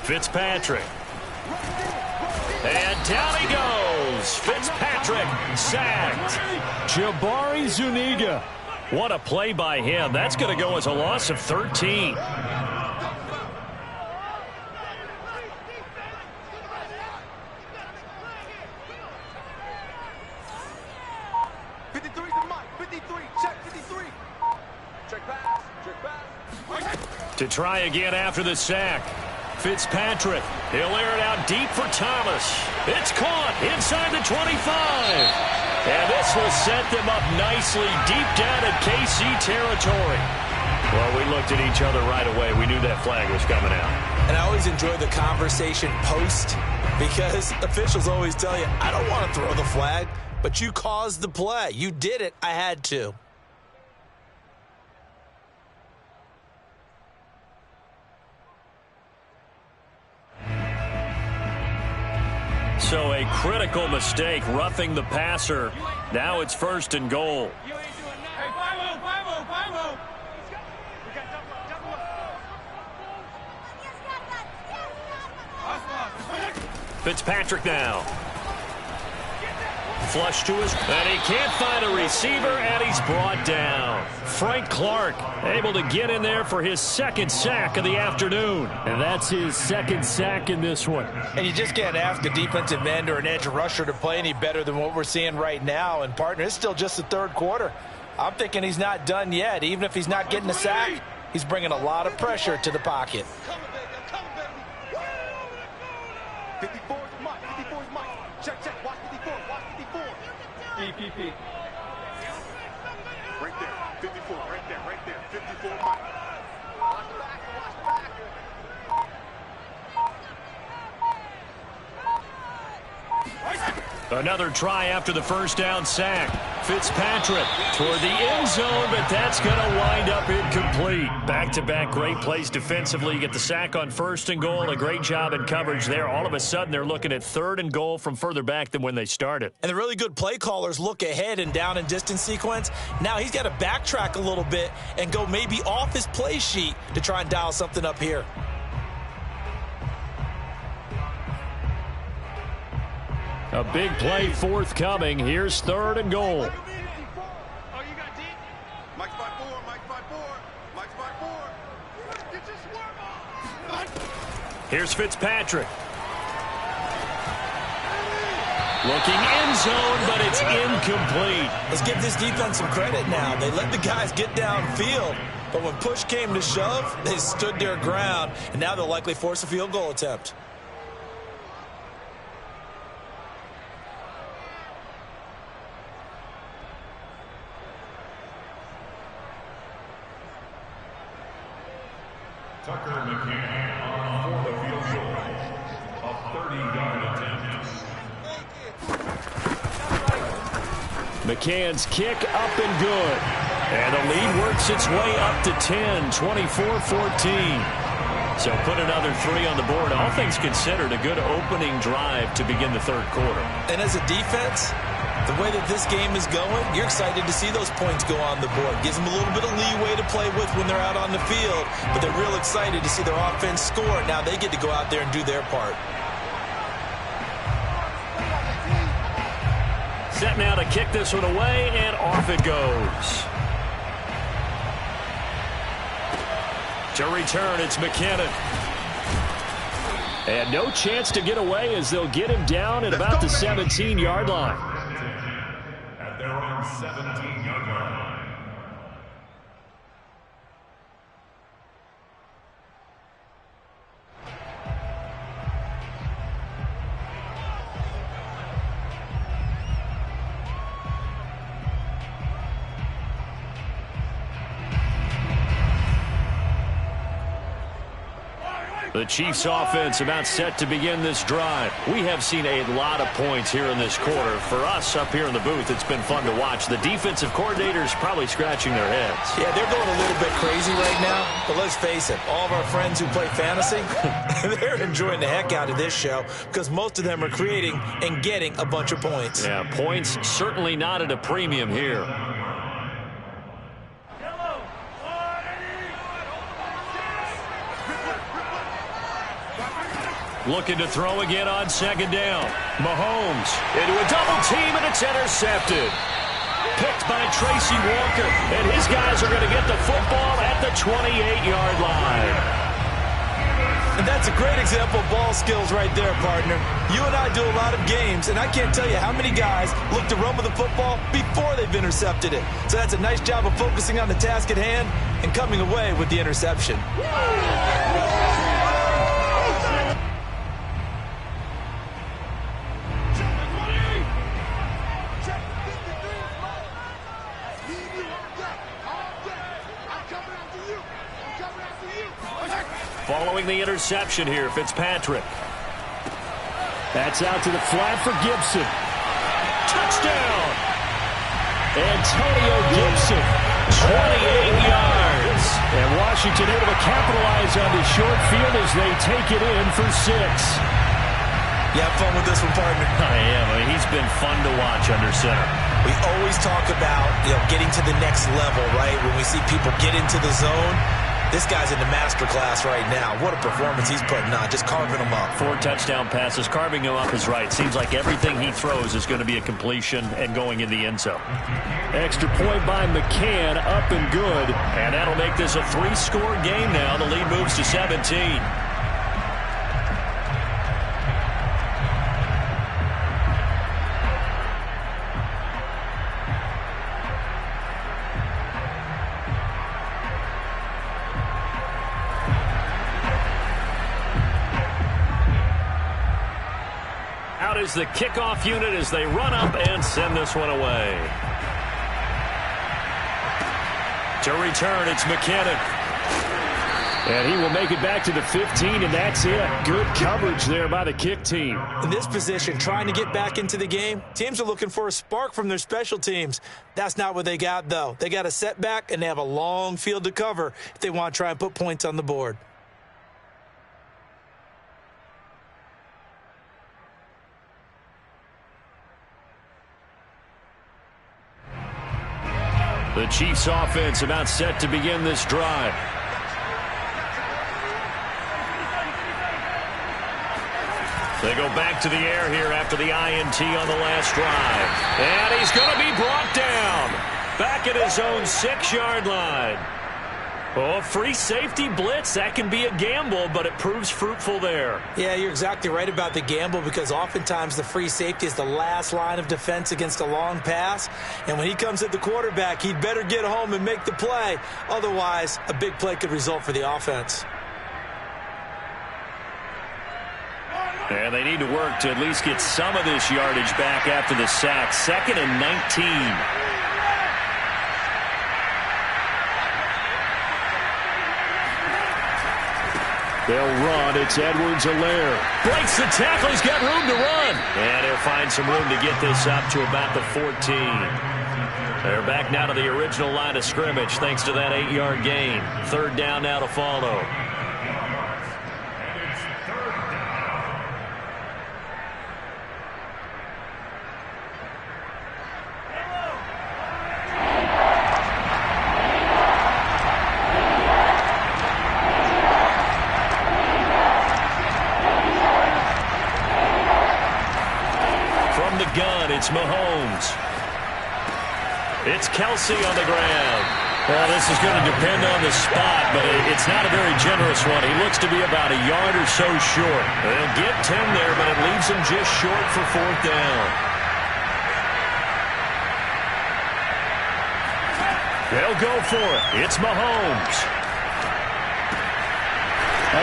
[SPEAKER 4] Fitzpatrick. And down he goes. Fitzpatrick sacked. Jabari Zuniga. What a play by him. That's going to go as a loss of 13. To try again after the sack. Fitzpatrick. He'll air it out deep for Thomas. It's caught inside the 25. And this will set them up nicely deep down at KC territory. Well, we looked at each other right away. We knew that flag was coming out.
[SPEAKER 2] And I always enjoy the conversation post because officials always tell you, I don't want to throw the flag, but you caused the play. You did it. I had to.
[SPEAKER 4] So a critical mistake, roughing the passer. Now it's 1st and goal. Fitzpatrick now. Flush to his, and he can't find a receiver, and he's brought down. Frank Clark able to get in there for his 2nd sack of the afternoon. And that's his 2nd sack in this one.
[SPEAKER 2] And you just can't ask a defensive end or an edge rusher to play any better than what we're seeing right now. And, partner, it's still just the 3rd quarter. I'm thinking he's not done yet. Even if he's not getting a sack, he's bringing a lot of pressure to the pocket.
[SPEAKER 3] 54 is Mike. 54 is Mike. Check, check. Watch 54. Watch 54. EPP. Right there. 54. Right there. Right there. 54 Mike. Watch the back. Watch the back.
[SPEAKER 4] Another try after the 1st down sack. Fitzpatrick toward the end zone, but that's going to wind up incomplete. Back-to-back great plays defensively. You get the sack on 1st and goal. A great job in coverage there. All of a sudden, they're looking at 3rd and goal from further back than when they started.
[SPEAKER 2] And the really good play callers look ahead and down and distance sequence. Now he's got to backtrack a little bit and go maybe off his play sheet to try and dial something up here.
[SPEAKER 4] A big play forthcoming. Here's 3rd and goal.
[SPEAKER 3] Oh, you got deep? Mike's by 4. Mike's by 4. Mike's by 4. Get your swerve on.
[SPEAKER 4] Here's Fitzpatrick. Looking end zone, but it's incomplete.
[SPEAKER 2] Let's give this defense some credit now. They let the guys get downfield, but when push came to shove, they stood their ground, and now they'll likely force a field goal attempt.
[SPEAKER 5] Tucker McCann on for the field goal. A 30-yard attempt.
[SPEAKER 4] McCann's kick up and good. And the lead works its way up to 10, 24-14. So put another 3 on the board. All things considered, a good opening drive to begin the 3rd quarter.
[SPEAKER 2] And as a defense, the way that this game is going, you're excited to see those points go on the board. Gives them a little bit of leeway to play with when they're out on the field, but they're real excited to see their offense score. Now they get to go out there and do their part.
[SPEAKER 4] Set now to kick this one away, and off it goes. To return, it's McKinnon. And no chance to get away as they'll get him down at about the 17-yard line.
[SPEAKER 5] At their own 17-yard line.
[SPEAKER 4] The Chiefs offense about set to begin this drive. We have seen a lot of points here in this quarter. For us up here in the booth, it's been fun to watch. The defensive coordinators probably scratching their heads.
[SPEAKER 2] Yeah, they're going a little bit crazy right now. But let's face it, all of our friends who play fantasy, they're enjoying the heck out of this show because most of them are creating and getting a bunch of points.
[SPEAKER 4] Yeah, points certainly not at a premium here. Looking to throw again on second down. Mahomes into a double team, and it's intercepted. Picked by Tracy Walker, and his guys are going to get the football at the 28-yard line.
[SPEAKER 2] And that's a great example of ball skills right there, partner. You and I do a lot of games, and I can't tell you how many guys look to run with the football before they've intercepted it. So that's a nice job of focusing on the task at hand and coming away with the interception.
[SPEAKER 4] Following the interception here, Fitzpatrick. That's out to the flat for Gibson. Touchdown! Antonio Gibson, 28 yards. And Washington able to capitalize on the short field as they take it in for 6.
[SPEAKER 2] You have fun with this one, partner?
[SPEAKER 4] I am. I mean, he's been fun to watch under center.
[SPEAKER 2] We always talk about, getting to the next level, right? When we see people get into the zone, this guy's in the master class right now. What a performance he's putting on, just carving them up. 4 touchdown passes, carving him up is right. Seems like everything he throws is going to be a completion and going in the end zone. Extra point by McCann, up and good. And that'll make this a 3-score game now. The lead moves to 17. Is the kickoff unit as they run up and send this one away. To return, it's McKinnon. And he will make it back to the 15, and that's it. Good coverage there by the kick team. In this position, trying to get back into the game, teams are looking for a spark from their special teams. That's not what they got, though. They got a setback, and they have a long field to cover if they want to try and put points on the board.
[SPEAKER 4] The Chiefs offense about set to begin this drive. They go back to the air here after the INT on the last drive. And he's going to be brought down. Back at his own 6-yard line. Oh, free safety blitz, that can be a gamble, but it proves fruitful there.
[SPEAKER 2] Yeah, you're exactly right about the gamble because oftentimes the free safety is the last line of defense against a long pass. And when he comes at the quarterback, he'd better get home and make the play. Otherwise, a big play could result for the offense.
[SPEAKER 4] And they need to work to at least get some of this yardage back after the sack. 2nd and 19. They'll run. It's Edwards-Helaire. Breaks the tackle. He's got room to run. And he'll find some room to get this up to about the 14. They're back now to the original line of scrimmage thanks to that 8-yard gain. 3rd down now to follow. From the gun, it's Mahomes. It's Kelsey on the ground. Well, this is going to depend on the spot, but it's not a very generous one. He looks to be about a yard or so short. They'll get 10 there, but it leaves him just short for 4th down. They'll go for it. It's Mahomes.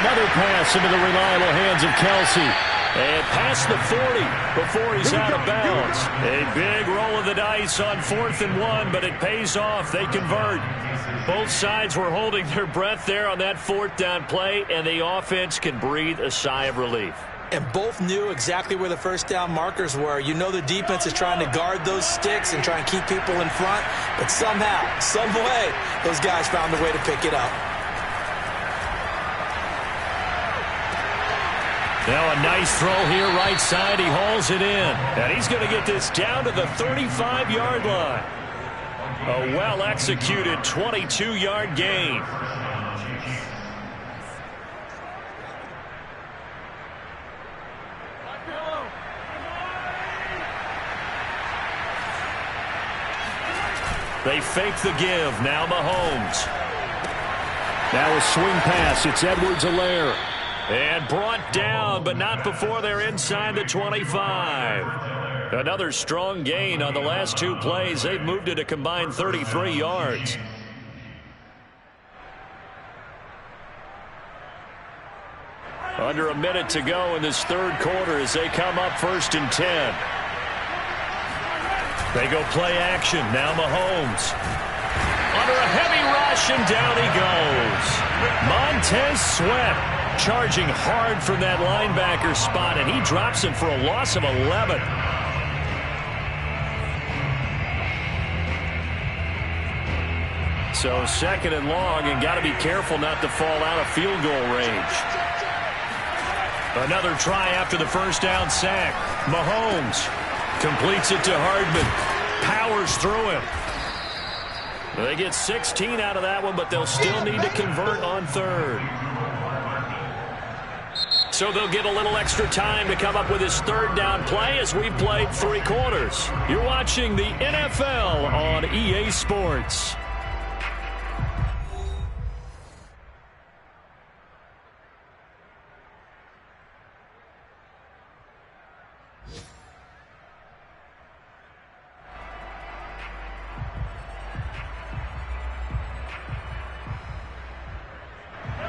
[SPEAKER 4] Another pass into the reliable hands of Kelsey. And past the 40 before he's out of bounds. A big roll of the dice on 4th and 1, but it pays off. They convert. Both sides were holding their breath there on that 4th down play, and the offense can breathe a sigh of relief.
[SPEAKER 2] And both knew exactly where the first down markers were. You know the defense is trying to guard those sticks and try and keep people in front, but somehow, some way, those guys found a way to pick it up.
[SPEAKER 4] Now a nice throw here right side. He hauls it in. And he's going to get this down to the 35-yard line. A well-executed 22-yard gain. They fake the give. Now Mahomes. Now a swing pass. It's Edwards-Helaire. And brought down, but not before they're inside the 25. Another strong gain on the last 2 plays. They've moved it a combined 33 yards. Under a minute to go in this 3rd quarter as they come up 1st and 10. They go play action. Now Mahomes. Under a heavy rush, and down he goes. Montez Sweat. Charging hard from that linebacker spot, and he drops him for a loss of 11. So 2nd and long, and got to be careful not to fall out of field goal range. Another try after the first down sack. Mahomes completes it to Hardman. Powers through him. They get 16 out of that one, but they'll still need to convert on 3rd. So they'll get a little extra time to come up with his 3rd down play as we've played 3 quarters. You're watching the NFL on EA Sports.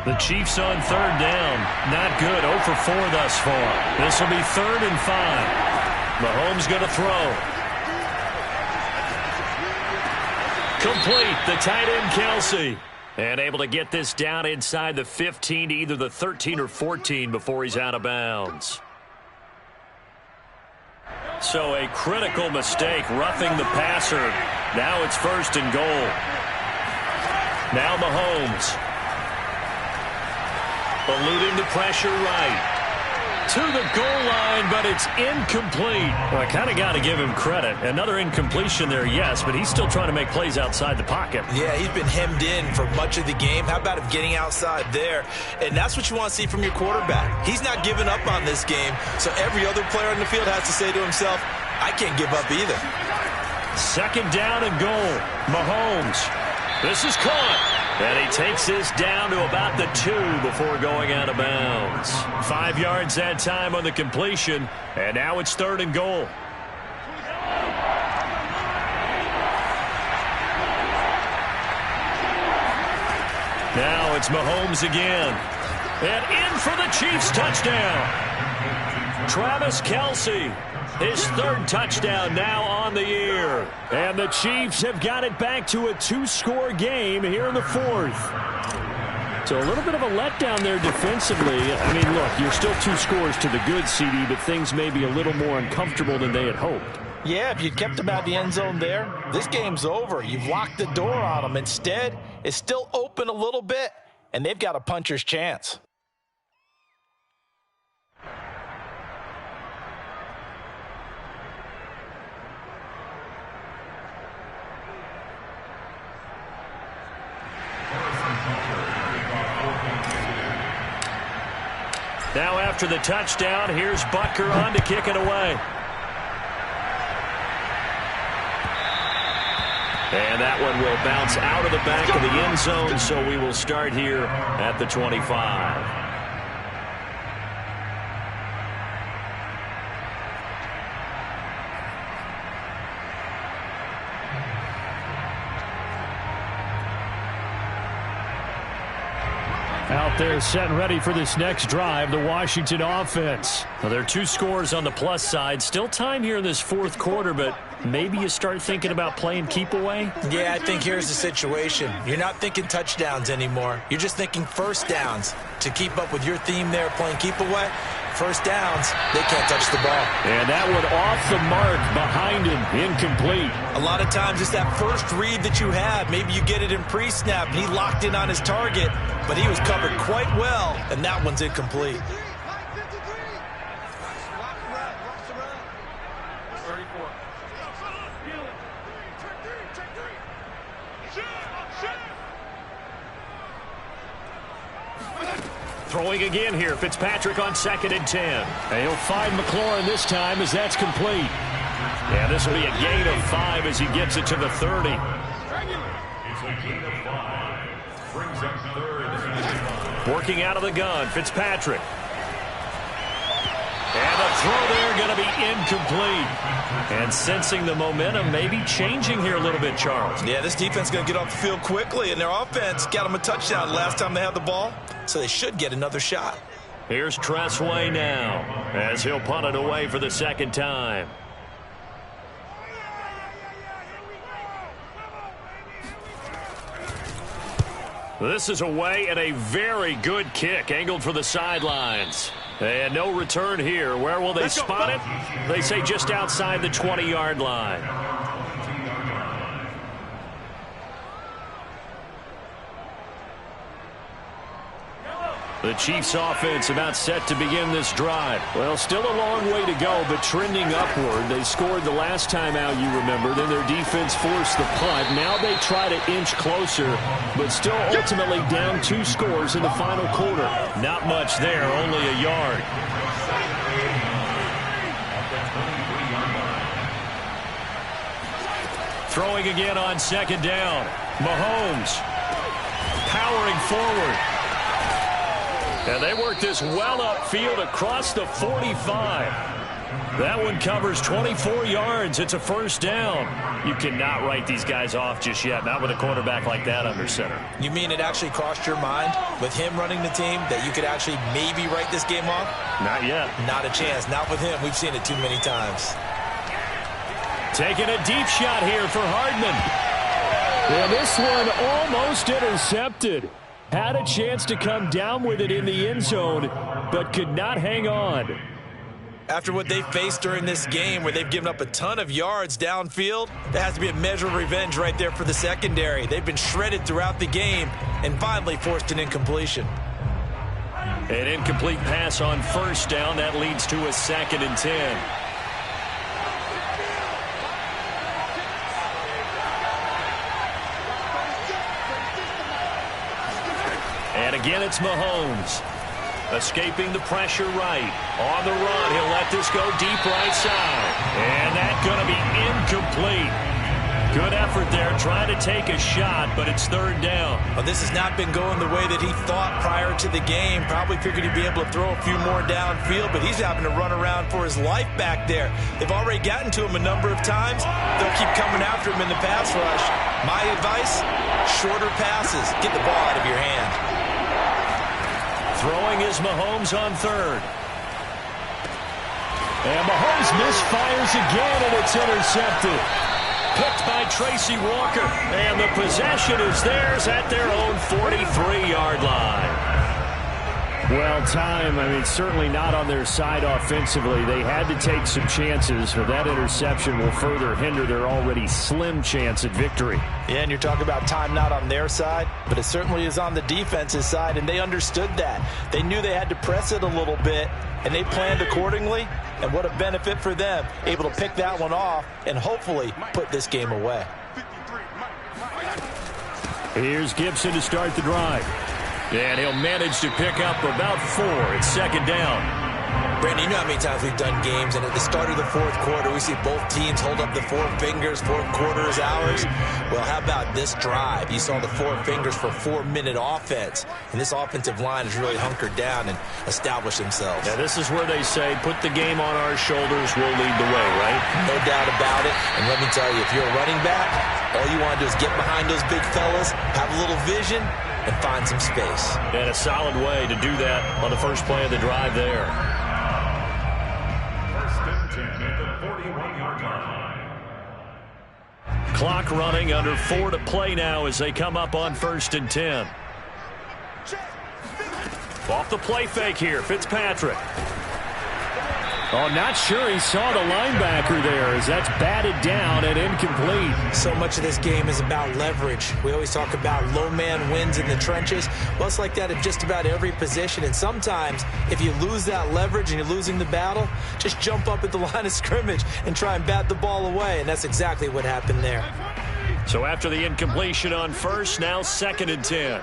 [SPEAKER 4] The Chiefs on 3rd down. Not good. 0 for 4 thus far. This will be 3rd and 5. Mahomes going to throw. Complete. The tight end, Kelsey. And able to get this down inside the 15 to either the 13 or 14 before he's out of bounds. So a critical mistake, roughing the passer. Now it's 1st and goal. Now Mahomes. Eluding the pressure right. To the goal line, but it's incomplete. Well, I kind of got to give him credit. Another incompletion there, yes, but he's still trying to make plays outside the pocket.
[SPEAKER 2] Yeah, he's been hemmed in for much of the game. How about him getting outside there? And that's what you want to see from your quarterback. He's not giving up on this game, so every other player on the field has to say to himself, I can't give up either.
[SPEAKER 4] 2nd down and goal. Mahomes. This is caught. And he takes this down to about the 2 before going out of bounds. 5 yards that time on the completion. And now it's 3rd and goal. Now it's Mahomes again. And in for the Chiefs touchdown. Travis Kelce. His 3rd touchdown now on the year. And the Chiefs have got it back to a 2-score game here in the 4th. So a little bit of a letdown there defensively. I mean, look, you're still 2 scores to the good, CD, but things may be a little more uncomfortable than they had hoped.
[SPEAKER 2] Yeah, if you kept them out of the end zone there, this game's over. You've locked the door on them. Instead, it's still open a little bit, and they've got a puncher's chance.
[SPEAKER 4] Now after the touchdown, here's Butker on to kick it away. And that one will bounce out of the back of the end zone, so we will start here at the 25.
[SPEAKER 1] Out there set and ready for this next drive, the Washington offense.
[SPEAKER 4] Well, there are 2 scores on the plus side. Still time here in this fourth quarter, but maybe you start thinking about playing keep away?
[SPEAKER 2] Yeah, I think here's the situation. You're not thinking touchdowns anymore. You're just thinking first downs. To keep up with your theme there, playing keep away, first downs, they can't touch the ball.
[SPEAKER 1] And that one off the mark behind him, incomplete.
[SPEAKER 2] A lot of times it's that first read that you have. Maybe you get it in pre-snap, and he locked in on his target, but he was covered quite well, and that one's incomplete.
[SPEAKER 4] Throwing again here, Fitzpatrick on 2nd and 10.
[SPEAKER 1] And he'll find McLaurin this time as that's complete.
[SPEAKER 4] Yeah, this will be a gain of 5 as he gets it to the 30.
[SPEAKER 5] It's a gain of 5. Brings up 3rd and 5.
[SPEAKER 4] Working out of the gun, Fitzpatrick. And the throw there going to be incomplete. And sensing the momentum maybe changing here a little bit, Charles.
[SPEAKER 2] Yeah, this defense is going to get off the field quickly, and their offense got them a touchdown last time they had the ball, so they should get another shot.
[SPEAKER 4] Here's Tressway now as he'll punt it away for the 2nd time. This is away and a very good kick angled for the sidelines. And no return here. Where will they spot it? They say just outside the 20-yard line. The Chiefs offense about set to begin this drive.
[SPEAKER 1] Well, still a long way to go, but trending upward. They scored the last time out, you remember. Then their defense forced the punt. Now they try to inch closer, but still ultimately down 2 scores in the final quarter.
[SPEAKER 4] Not much there, only a yard. Throwing again on 2nd down. Mahomes powering forward. And they work this well upfield across the 45. That one covers 24 yards. It's a 1st down. You cannot write these guys off just yet, not with a quarterback like that under center.
[SPEAKER 2] You mean it actually crossed your mind with him running the team that you could actually maybe write this game off?
[SPEAKER 4] Not yet.
[SPEAKER 2] Not a chance. Not with him. We've seen it too many times.
[SPEAKER 1] Taking a deep shot here for Hardman. Yeah, this one almost intercepted. Had a chance to come down with it in the end zone, but could not hang on.
[SPEAKER 2] After what they faced during this game where they've given up a ton of yards downfield, there has to be a measure of revenge right there for the secondary. They've been shredded throughout the game and finally forced an incompletion.
[SPEAKER 4] An incomplete pass on 1st down. That leads to a 2nd and 10. And again, it's Mahomes. Escaping the pressure right. On the run, he'll let this go deep right side. And that's going to be incomplete. Good effort there, trying to take a shot, but it's 3rd down.
[SPEAKER 2] Well, this has not been going the way that he thought prior to the game. Probably figured he'd be able to throw a few more downfield, but he's having to run around for his life back there. They've already gotten to him a number of times. They'll keep coming after him in the pass rush. My advice, shorter passes. Get the ball out of your hand.
[SPEAKER 4] Throwing is Mahomes on 3rd.
[SPEAKER 1] And Mahomes misfires again, and it's intercepted.
[SPEAKER 4] Picked by Tracy Walker. And the possession is theirs at their own 43-yard line.
[SPEAKER 1] Well, certainly not on their side offensively. They had to take some chances, but that interception will further hinder their already slim chance at victory.
[SPEAKER 2] Yeah, and you're talking about time not on their side, but it certainly is on the defense's side, and they understood that. They knew they had to press it a little bit, and they planned accordingly, and what a benefit for them, able to pick that one off and hopefully put this game away.
[SPEAKER 1] Here's Gibson to start the drive.
[SPEAKER 4] And he'll manage to pick up about 4 at 2nd down.
[SPEAKER 2] Brandon, you know how many times we've done games, and at the start of the fourth quarter, we see both teams hold up the four fingers, fourth quarter is ours. Well, how about this drive? You saw the four fingers for 4-minute offense, and this offensive line has really hunkered down and established themselves.
[SPEAKER 4] Yeah, this is where they say, put the game on our shoulders, we'll lead the way, right?
[SPEAKER 2] No doubt about it, and let me tell you, if you're a running back, all you want to do is get behind those big fellas, have a little vision, and find some space.
[SPEAKER 4] And a solid way to do that on the first play of the drive there. Clock running, under 4 to play now as they come up on 1st and 10. Off the play fake here, Fitzpatrick. Oh, not sure he saw the linebacker there as that's batted down and incomplete.
[SPEAKER 2] So much of this game is about leverage. We always talk about low man wins in the trenches. Well, it's like that in just about every position. And sometimes if you lose that leverage and you're losing the battle, just jump up at the line of scrimmage and try and bat the ball away. And that's exactly what happened there.
[SPEAKER 4] So after the incompletion on first, now 2nd and 10.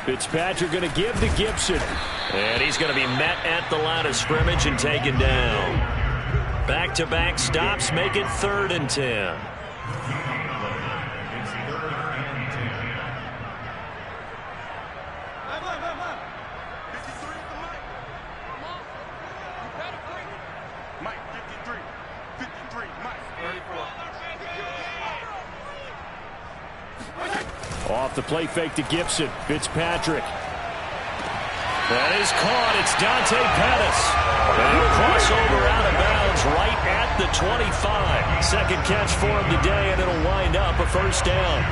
[SPEAKER 4] Fitzpatrick going to give to Gibson. And he's going to be met at the line of scrimmage and taken down. Back-to-back stops make it 3rd and 10. Off the play fake to Gibson. Fitzpatrick. That is caught. It's Dante Pettis. And he'll cross over out of bounds right at the 25. Second catch for him today, and it'll wind up a first down.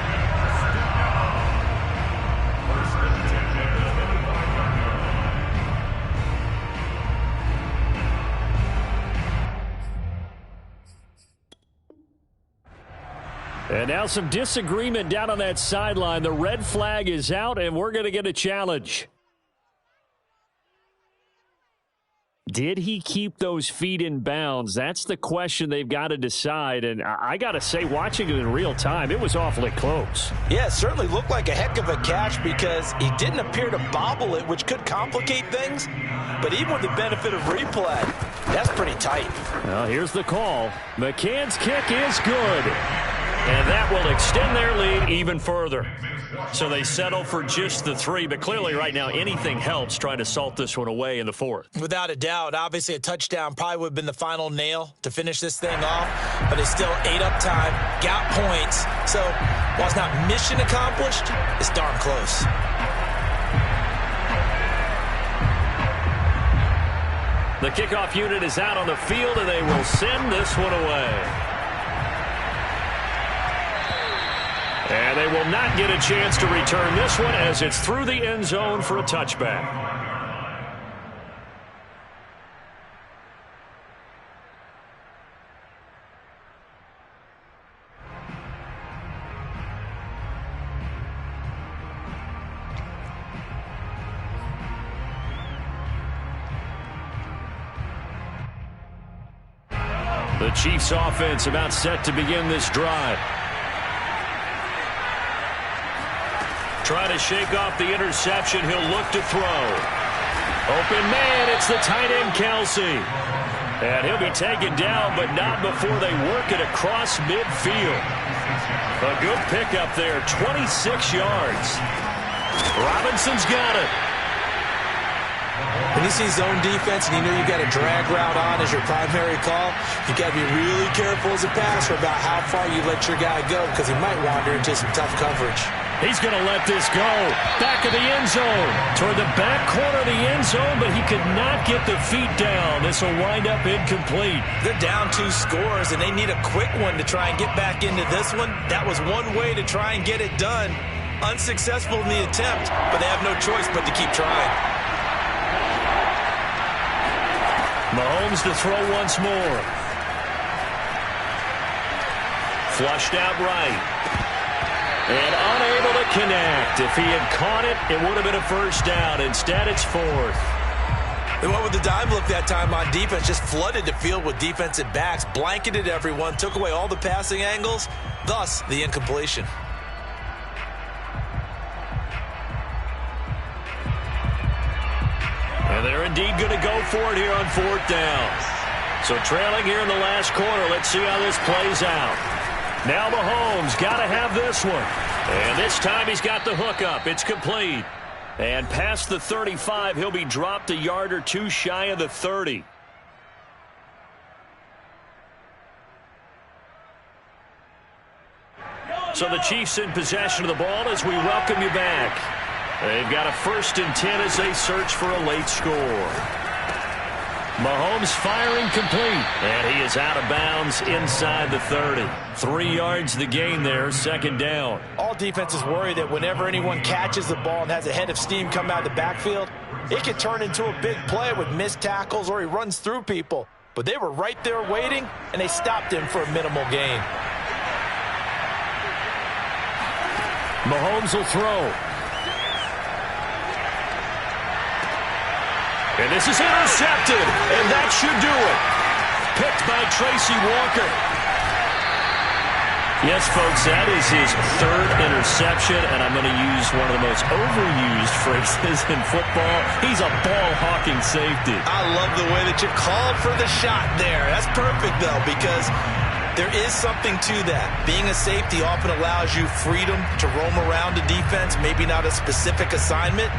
[SPEAKER 4] And now some disagreement down on that sideline. The red flag is out, and we're going to get a challenge. Did he keep those feet in bounds? That's the question they've got to decide. And I got to say, watching it in real time, it was awfully close.
[SPEAKER 2] Yeah, it certainly looked like a heck of a catch because he didn't appear to bobble it, which could complicate things. But even with the benefit of replay, that's pretty tight.
[SPEAKER 4] Well, here's the call. McCann's kick is good. And that will extend their lead even further. So they settle for just the 3, but clearly right now anything helps trying to salt this one away in the 4th.
[SPEAKER 2] Without a doubt, obviously a touchdown probably would have been the final nail to finish this thing off, but it's still ate up time, got points. So while it's not mission accomplished, it's darn close.
[SPEAKER 4] The kickoff unit is out on the field, and they will send this one away. And they will not get a chance to return this one as it's through the end zone for a touchback. The Chiefs offense about set to begin this drive. Trying to shake off the interception. He'll look to throw. Open man, it's the tight end, Kelsey. And he'll be taken down, but not before they work it across midfield. A good pickup there, 26 yards. Robinson's got it.
[SPEAKER 2] When you see zone defense and you know you got a drag route on as your primary call, you got to be really careful as a passer about how far you let your guy go because he might wander into some tough coverage.
[SPEAKER 4] He's going to let this go. Back of the end zone. Toward the back corner of the end zone, but he could not get the feet down. This will wind up incomplete.
[SPEAKER 2] They're down 2 scores, and they need a quick one to try and get back into this one. That was one way to try and get it done. Unsuccessful in the attempt, but they have no choice but to keep trying.
[SPEAKER 4] Mahomes to throw once more. Flushed out right. And unable to connect. If he had caught it, it would have been a first down. Instead, it's 4th.
[SPEAKER 2] They went with the dime look that time on defense. Just flooded the field with defensive backs. Blanketed everyone. Took away all the passing angles. Thus, the incompletion.
[SPEAKER 4] And they're indeed going to go for it here on 4th down. So trailing here in the last quarter. Let's see how this plays out. Now Mahomes got to have this one. And this time he's got the hook up. It's complete. And past the 35, he'll be dropped a yard or two shy of the 30. So the Chiefs in possession of the ball as we welcome you back. They've got a 1st and 10 as they search for a late score. Mahomes firing complete. And he is out of bounds inside the 30. 3 yards the gain there, 2nd down.
[SPEAKER 2] All defenses worry that whenever anyone catches the ball and has a head of steam come out of the backfield, it can turn into a big play with missed tackles or he runs through people. But they were right there waiting, and they stopped him for a minimal gain.
[SPEAKER 4] Mahomes will throw. And this is intercepted, and that should do it. Picked by Tracy Walker. Yes, folks, that is his 3rd interception, and I'm going to use one of the most overused phrases in football. He's a ball-hawking safety.
[SPEAKER 2] I love the way that you called for the shot there. That's perfect, though, because there is something to that. Being a safety often allows you freedom to roam around a defense, maybe not a specific assignment.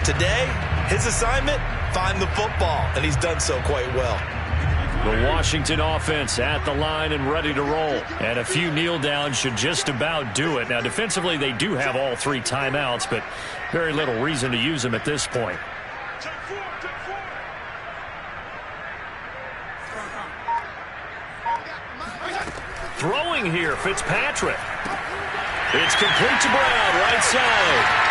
[SPEAKER 2] Today, his assignment, find the football, and he's done so quite well.
[SPEAKER 4] The Washington offense at the line and ready to roll. And a few kneel downs should just about do it. Now, defensively, they do have all 3 timeouts, but very little reason to use them at this point. Throwing here, Fitzpatrick. It's complete to Brown, right side.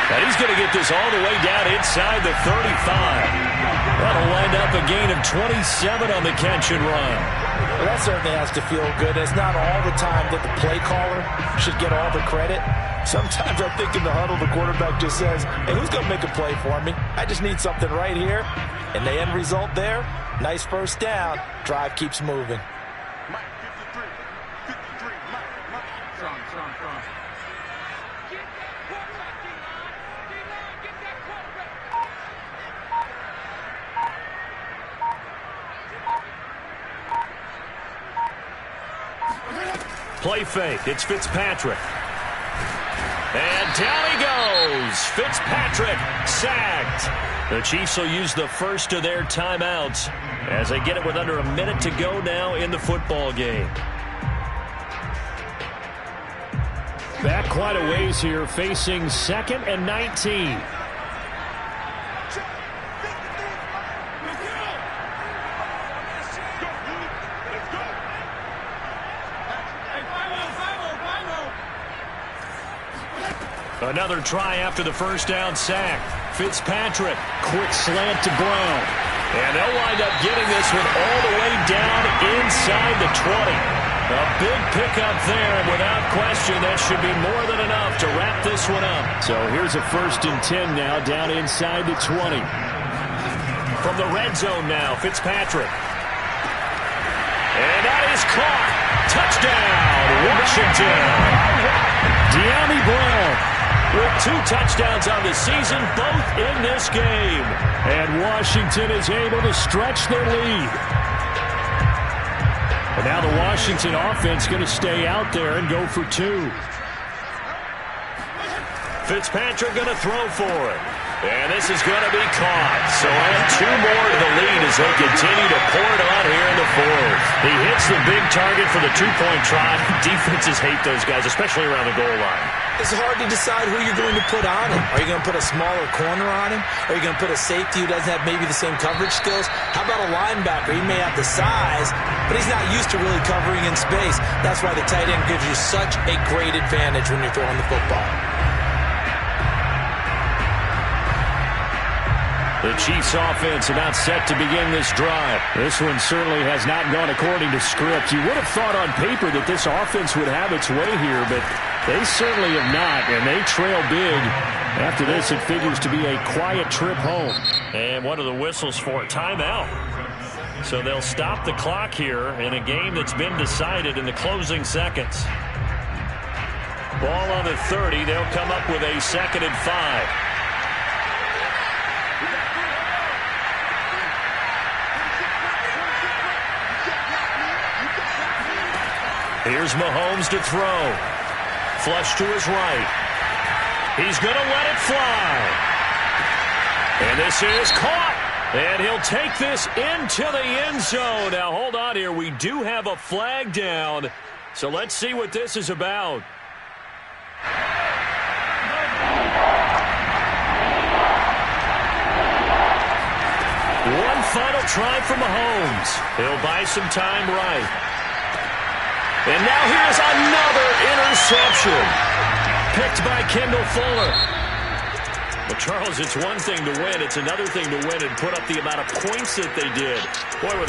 [SPEAKER 4] And he's going to get this all the way down inside the 35. That'll wind up a gain of 27 on the catch and run.
[SPEAKER 2] Well, that certainly has to feel good. It's not all the time that the play caller should get all the credit. Sometimes I think in the huddle, the quarterback just says, hey, who's going to make a play for me? I just need something right here. And the end result there, nice 1st down. Drive keeps moving.
[SPEAKER 4] Play fake. It's Fitzpatrick. And down he goes. Fitzpatrick sacked. The Chiefs will use the first of their timeouts as they get it with under a minute to go now in the football game. Back quite a ways here, facing 2nd and 19. Another try after the 1st down sack. Fitzpatrick, quick slant to Brown. And they'll wind up getting this one all the way down inside the 20. A big pickup there, and without question, that should be more than enough to wrap this one up. So here's a 1st and 10 now, down inside the 20. From the red zone now, Fitzpatrick. And that is caught. Touchdown, Washington. De'Ami Brown with 2 touchdowns on the season, both in this game. And Washington is able to stretch their lead. And now the Washington offense going to stay out there and go for 2. Fitzpatrick going to throw for it. And this is going to be caught. So add 2 more to the lead as they continue to pour it on here in the 4th. He hits the big target for the 2-point try. Defenses hate those guys, especially around the goal line.
[SPEAKER 2] It's hard to decide who you're going to put on him. Are you going to put a smaller corner on him? Are you going to put a safety who doesn't have maybe the same coverage skills? How about a linebacker? He may have the size, but he's not used to really covering in space. That's why the tight end gives you such a great advantage when you're throwing the football.
[SPEAKER 4] The Chiefs offense about set to begin this drive. This one certainly has not gone according to script. You would have thought on paper that this offense would have its way here, but they certainly have not, and they trail big. After this, it figures to be a quiet trip home. And one of the whistles for a timeout. So they'll stop the clock here in a game that's been decided in the closing seconds. Ball on the 30. They'll come up with a 2nd and 5. Here's Mahomes to throw. Flush to his right. He's going to let it fly. And this is caught. And he'll take this into the end zone. Now, hold on here. We do have a flag down. So let's see what this is about. One final try for Mahomes. He'll buy some time right. And now here's another interception. Picked by Kendall Fuller. Well, Charles, it's one thing to win. It's another thing to win and put up the amount of points that they did. Boy, with